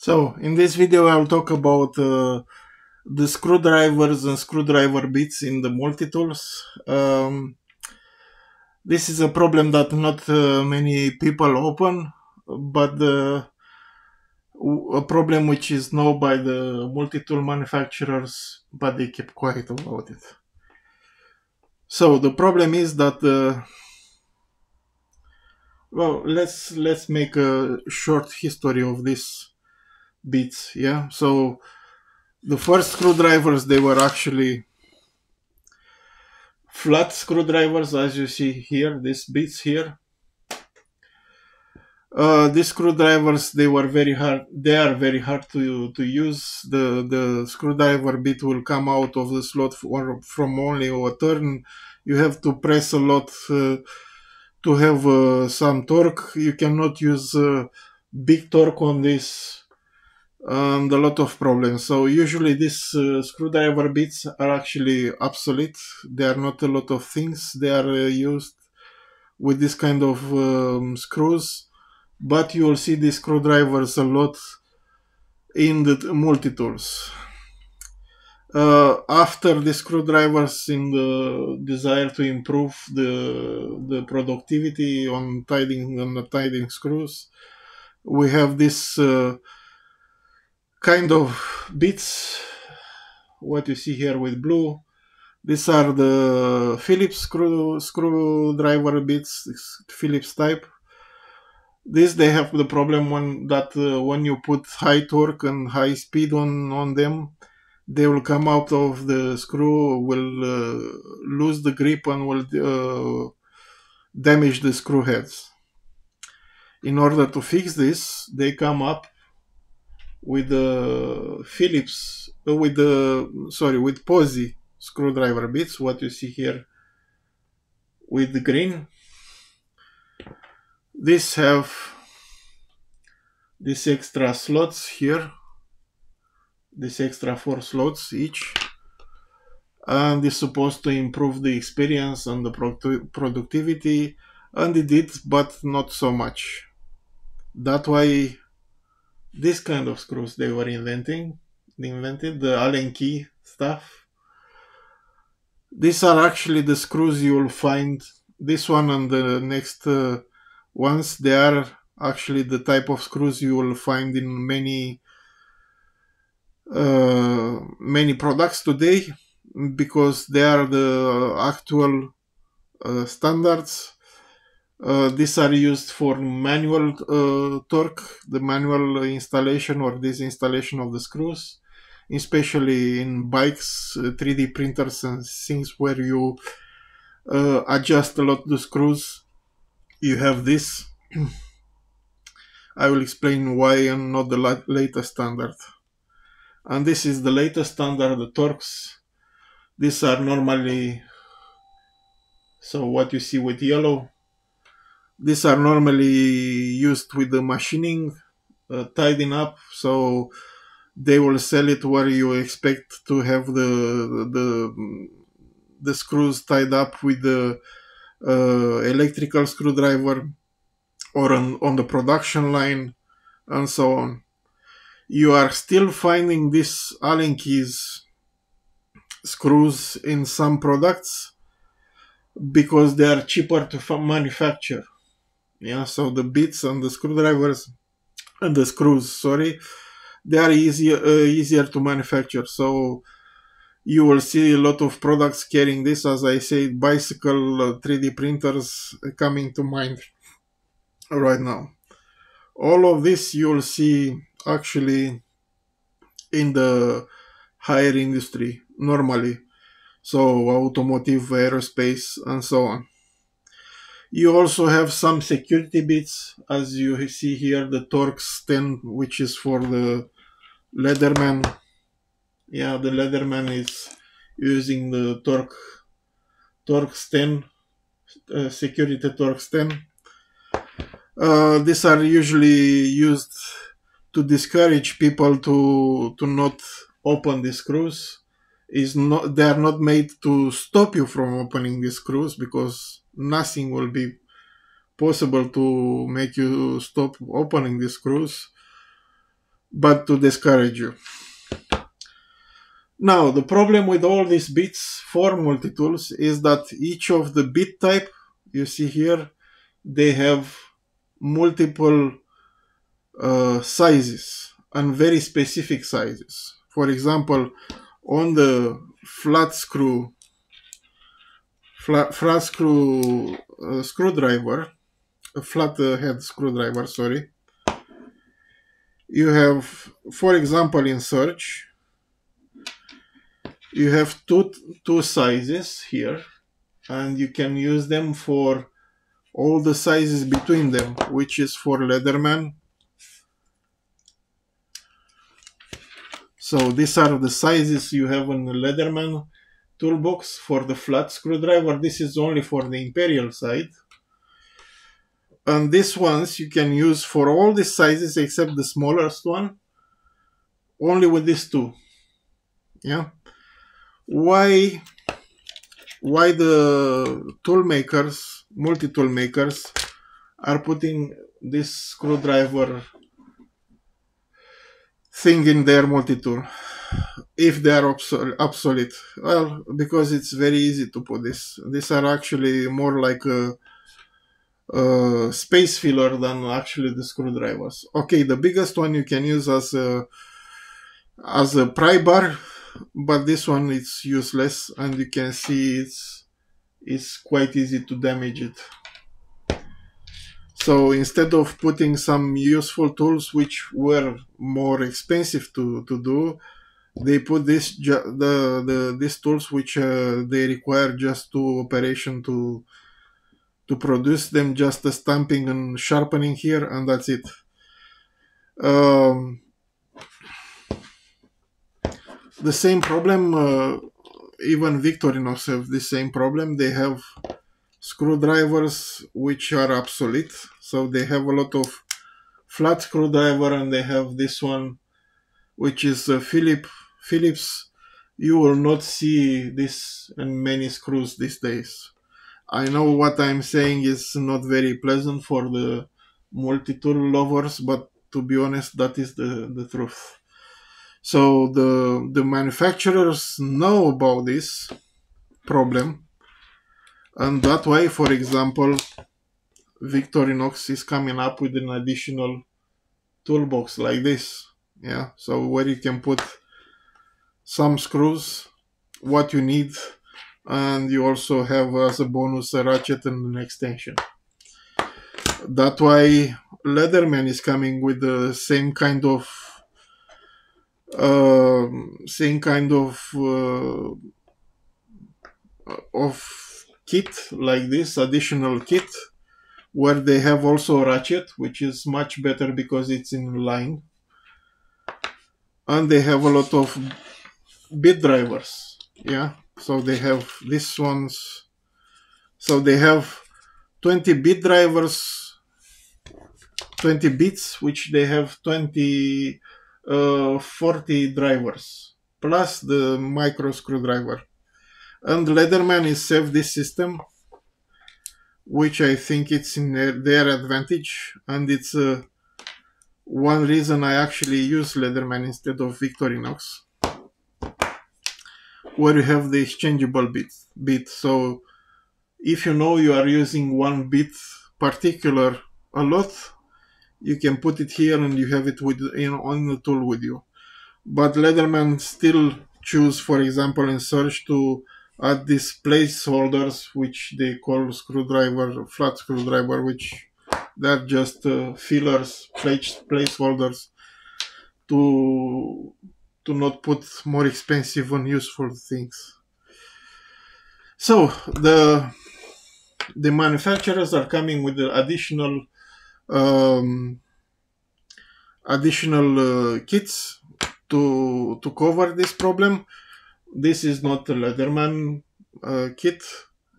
So in this video I'll talk about the screwdrivers and screwdriver bits in the multi-tools. This is a problem that not many people open, but a problem which is known by the multi-tool manufacturers, but they keep quiet about it. So the problem is that well, let's make a short history of these bits. Yeah, so the first screwdrivers, they were actually flat screwdrivers, as you see here, these bits here. These screwdrivers, they are very hard to use. The screwdriver bit will come out of the slot from only a turn. You have to press a lot to have some torque. You cannot use big torque on this, and a lot of problems. So usually these screwdriver bits are actually obsolete. They are not a lot of things. They are used with this kind of screws, but you will see these screwdrivers a lot in the multi-tools. After the screwdrivers, in the desire to improve the productivity on the tidying screws, we have this kind of bits, what you see here with blue. These are the Phillips screwdriver bits, Phillips type. These, they have the problem when you put high torque and high speed on them, they will come out of the screw, will lose the grip and will damage the screw heads. In order to fix this, they come up with the Phillips, with Posi screwdriver bits, what you see here with the green. These have these extra slots here, this extra 4 slots each, and it's supposed to improve the experience and the productivity, and it did, but not so much. That's why this kind of screws they were invented, the Allen key stuff. These are actually the screws you will find. This one and the next ones, they are actually the type of screws you will find in many products today, because they are the actual standards. These are used for manual torque, the manual installation or disinstallation of the screws, especially in bikes, 3D printers and things where you adjust a lot the screws. You have this. I will explain why and not the latest standard. And this is the latest standard, the Torx. These are normally, so what you see with yellow, these are normally used with the machining, tidying up, so they will sell it where you expect to have the screws tied up with the electrical screwdriver, or on the production line, and so on. You are still finding these Allen keys screws in some products because they are cheaper to manufacture. Yeah, so the bits and the screwdrivers and the screws, sorry, they are easier to manufacture. So you will see a lot of products carrying this. As I said, bicycle 3D printers coming to mind right now. All of this you will see actually in the higher industry normally, so automotive, aerospace, and so on. You also have some security bits, as you see here, the Torx 10, which is for the Leatherman. Yeah, the Leatherman is using the Torx 10, security Torx 10. These are usually used to discourage people to not open the screws. They are not made to stop you from opening the screws, because nothing will be possible to make you stop opening the screws. but to discourage you. Now, the problem with all these bits for multi-tools is that each of the bit type you see here, they have multiple sizes and very specific sizes. For example, on the flat screwdriver, a flat head screwdriver, sorry, you have, for example, in search, you have two sizes here, and you can use them for all the sizes between them, which is for Leatherman. So these are the sizes you have in the Leatherman toolbox. For the flat screwdriver, this is only for the Imperial side. And these ones you can use for all the sizes except the smallest one, only with these two. Yeah. Why the tool makers, multi-tool makers, are putting this screwdriver thing in their multi-tool if they are obsolete? Well, because it's very easy to put this. These are actually more like a space filler than actually the screwdrivers. Okay, the biggest one you can use as a pry bar, but this one is useless, and you can see it's quite easy to damage it. So instead of putting some useful tools which were more expensive to do, they put these tools which they require just two operation to produce them, just the stamping and sharpening here, and that's it. The same problem, even Victorinox have the same problem. They have screwdrivers which are obsolete, so they have a lot of flat screwdriver, and they have this one which is Phillips. You will not see this in many screws these days. I know what I'm saying is not very pleasant for the multi-tool lovers, but to be honest, that is the truth. So the manufacturers know about this problem, and that way, for example, Victorinox is coming up with an additional toolbox like this. Yeah, so where you can put some screws, what you need, and you also have as a bonus a ratchet and an extension. That's why Leatherman is coming with the same kind of kit like this, additional kit, where they have also a ratchet, which is much better because it's in line, and they have a lot of bit drivers. Yeah, so they have these ones. So they have 20 bit drivers, 20 bits, which they have 40 drivers, plus the micro screwdriver. And Leatherman is saved this system, which I think it's in their advantage, and it's one reason I actually use Leatherman instead of Victorinox, where you have the exchangeable bit. So if you know you are using one bit particular a lot, you can put it here and you have it on the tool with you. But Leatherman still choose, for example, in search to add these placeholders, which they call flat screwdriver, which they're just fillers, placeholders to not put more expensive and useful things. So the manufacturers are coming with the additional kits to cover this problem. This is not the Leatherman kit.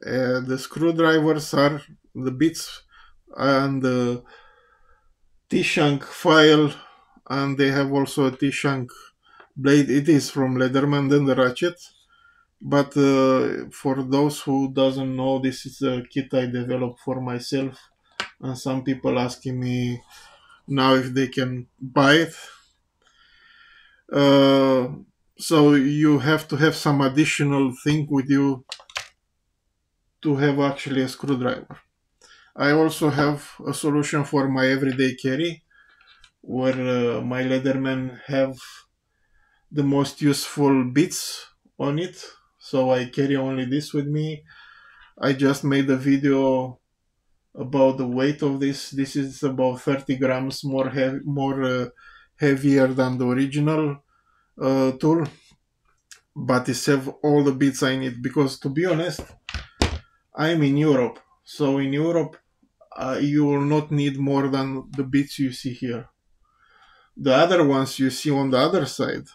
The screwdrivers are the bits and the T-shank file, and they have also a T-shank blade. It is from Leatherman, then the ratchet. But for those who doesn't know, this is a kit I developed for myself, and some people asking me now if they can buy it. So you have to have some additional thing with you to have actually a screwdriver. I also have a solution for my everyday carry, where my Leatherman have the most useful bits on it, so I carry only this with me. I just made a video about the weight of this. This is about 30 grams more heavier than the original tool, but it have all the bits I need, because to be honest, I'm in Europe. So in Europe, you will not need more than the bits you see here. The other ones you see on the other side,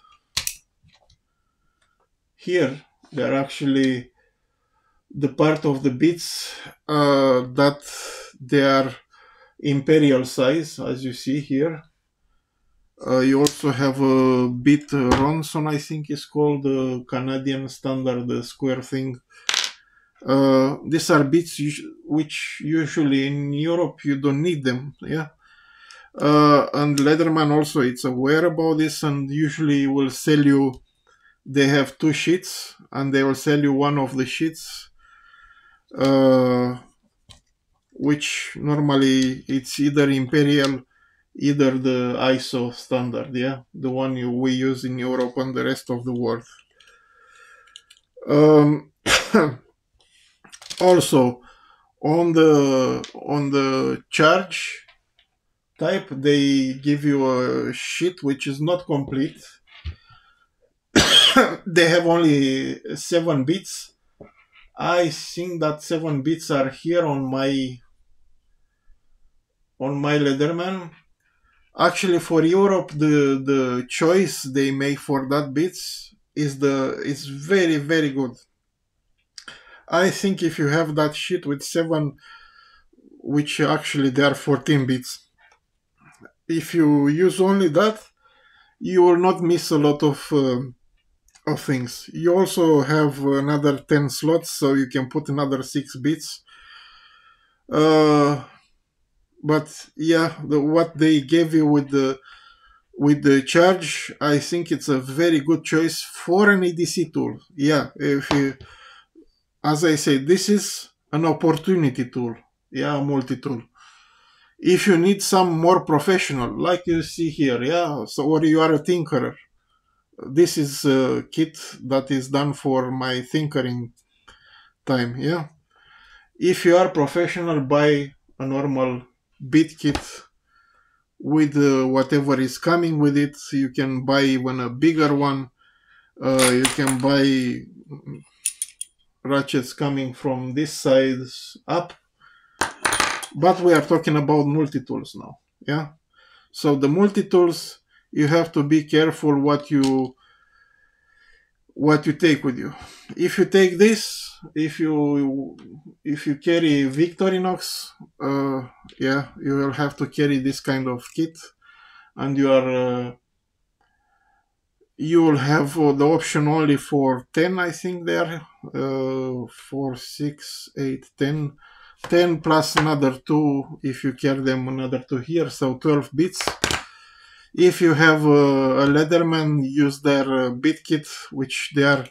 here, they're actually the part of the bits that they are imperial size, as you see here. You also have a bit Ronson, I think is called, the Canadian standard, the square thing. These are bits which usually in Europe you don't need them, yeah. And Leatherman also it's aware about this, and usually will sell you. They have two sheets, and they will sell you one of the sheets, which normally it's either imperial, either the ISO standard, yeah, the one we use in Europe and the rest of the world. Also, on the charge type, they give you a sheet which is not complete. They have only 7 bits. I think that 7 bits are here on my Leatherman. Actually, for Europe, the choice they make for that bits is very, very good. I think if you have that sheet with 7, which actually there are 14 bits, if you use only that, you will not miss a lot of things. You also have another 10 slots, so you can put another 6 bits. But yeah, what they gave you with the charge, I think it's a very good choice for an EDC tool. Yeah, if you, as I say, this is an opportunity tool. Yeah, a multi-tool. If you need some more professional, like you see here, yeah, so or you are a tinkerer, this is a kit that is done for my tinkering time, yeah. If you are professional, buy a normal bit kit with whatever is coming with it. You can buy even a bigger one. You can buy ratchets coming from this side up. But we are talking about multi-tools now, yeah? So the multi-tools, you have to be careful what you take with you. If you take this, if you carry Victorinox, yeah, you will have to carry this kind of kit, and you will have the option only for 10, I think there, 4, 6, 8, 10. 10 plus another 2 if you carry them, another 2 here, so 12 bits. If you have a Leatherman, use their bit kit, which they are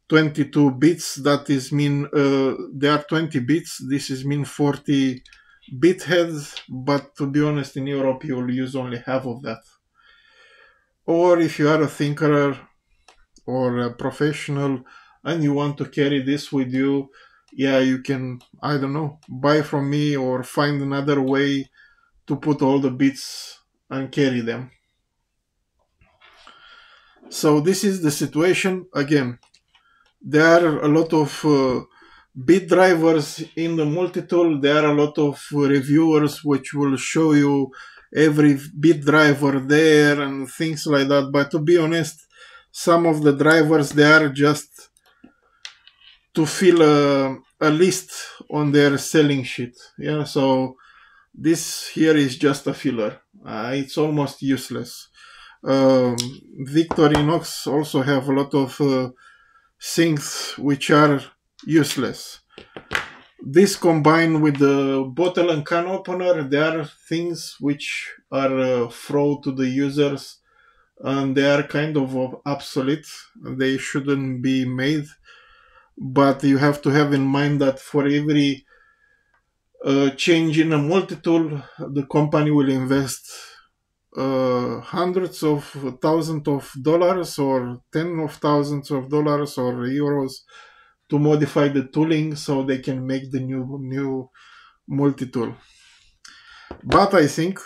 22 bits. That is mean they are 20 bits. This is mean 40 bit heads, but to be honest, in Europe you will use only half of that. Or if you are a tinkerer or a professional and you want to carry this with you, yeah, you can, I don't know, buy from me or find another way to put all the bits and carry them. So this is the situation. Again, there are a lot of bit drivers in the multi-tool. There are a lot of reviewers which will show you every bit driver there and things like that. But to be honest, some of the drivers, they are just to fill a list on their selling sheet. Yeah, so this here is just a filler. It's almost useless. Victorinox also have a lot of things which are useless. This combined with the bottle and can opener, there are things which are thrown to the users and they are kind of obsolete. They shouldn't be made, but you have to have in mind that for every change in a multi-tool, the company will invest hundreds of thousands of dollars or tens of thousands of dollars or euros to modify the tooling so they can make the new multi-tool. But I think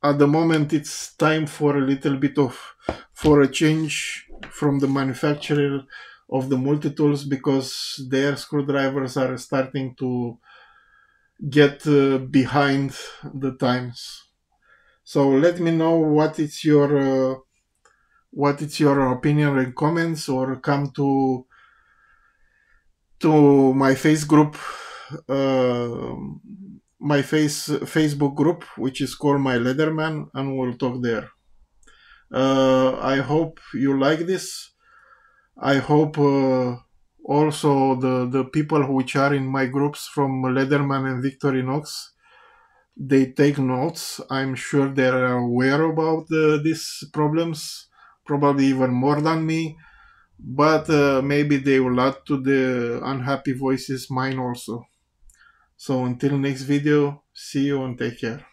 at the moment it's time for a little bit of for a change from the manufacturer of the multi-tools, because their screwdrivers are starting to get behind the times. So let me know what is your opinion and comments, or come to my face group, uh, my Facebook group, which is called My Leatherman, and we'll talk there. I hope you like this. I hope also the people which are in my groups from Leatherman and Victorinox, they take notes. I'm sure they're aware about these problems, probably even more than me. But maybe they will add to the unhappy voices mine also. So until next video, see you and take care.